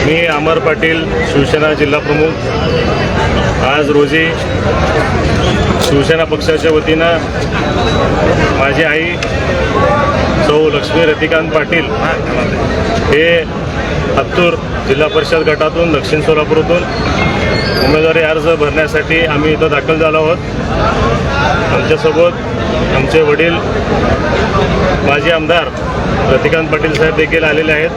मी अमर पाटील, शिवसेना जिल्हा प्रमुख। आज रोजी शिवसेना पक्षाच्या वतीनं माझी आई सौ लक्ष्मी रतिकांत पाटील हे हत्तूर जिल्हा परिषद गटातून दक्षिण सोलापूरतून उमेदवारी अर्ज भरण्यासाठी आम्ही इथं दाखल झालो आहोत। आमच्यासोबत आमचे वडील माजी आमदार रतिकांत पाटील साहेब देखील आलेले आहेत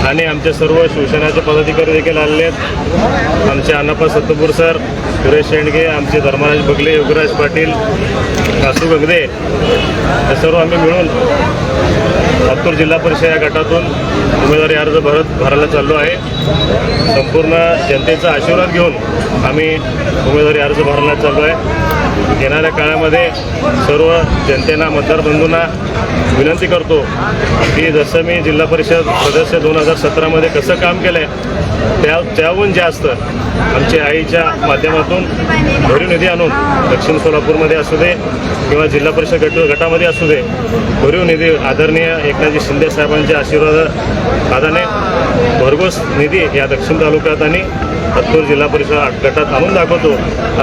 आणि आमचे सर्व शिवसेनेचे पदाधिकारी देखील आलेले आहेत। आमचे अण्णाप्पा सत्तपूर सर, सुरेश शेंडगे, आमचे धर्मराज बगले, योगराज पाटील, कासू गगदे हे सर्व आम्ही मिळून हत्तूर जिल्हा परिषद या गटातून उमेदवारी अर्ज भरायला चाललो आहे। संपूर्ण जनतेचा आशीर्वाद घेऊन आम्ही उमेदवारी अर्ज भरायला चाललो आहे। येणाऱ्या काळामध्ये सर्व जनतेना, मतदार बंधूंना विनंती करतो की जसं मी जिल्हा परिषद सदस्य 2017मध्ये कसं काम केलं आहे त्याहून जास्त आमच्या आईच्या माध्यमातून भरीव निधी आणून दक्षिण सोलापूरमध्ये असू दे किंवा जिल्हा परिषद गटामध्ये असू दे भरीव निधी आदरणीय एकनाथजी शिंदे साहेबांच्या आशीर्वादाने भरघोस निधी या दक्षिण तालुक्यात आणि हत्तूर जिल्हा परिषद गटात आणून दाखवतो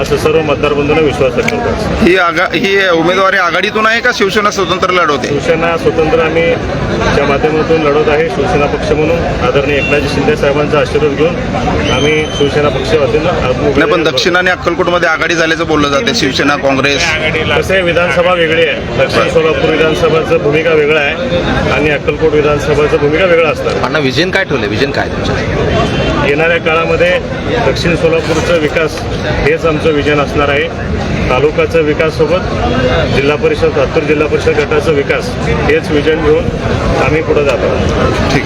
असं सर्व मतदार बंधूंना विश्वास व्यक्त करतो। ही उमेदवारी आघाडीतून आहे का शिवसेना स्वतंत्र लढवते? शिवसेना स्वतंत्र आम्ही च्या माध्यमातून लढवत आहे। शिवसेना पक्ष म्हणून आदरणीय एकनाथजी शिंदे साहेबांचा आशीर्वाद घेऊन आम्ही शिवसेना पक्ष वतीनं पण दक्षिण आणि अक्कलकोटमध्ये आघाडी झाल्याचं बोललं जाते, शिवसेना काँग्रेस। कसं विधानसभा वेगळी आहे। दक्षिण सोलापूर विधानसभाचं भूमिका वेगळं आहे आणि अक्कलकोट विधानसभाचं भूमिका वेगळं असतं। अण्णा विजन काय ठेवलं? विजन काय तुमचं? येणाऱ्या काळामध्ये दक्षिण सोलापूरचा विकास हेच आमचं विजन असणार आहे। तालुक्याचा विकास सोबत जिल्हा परिषद, हत्तूर जिल्हा परिषद गटाचा विकास हेच विजन घेऊन आम्ही पुढे जातो। ठीक।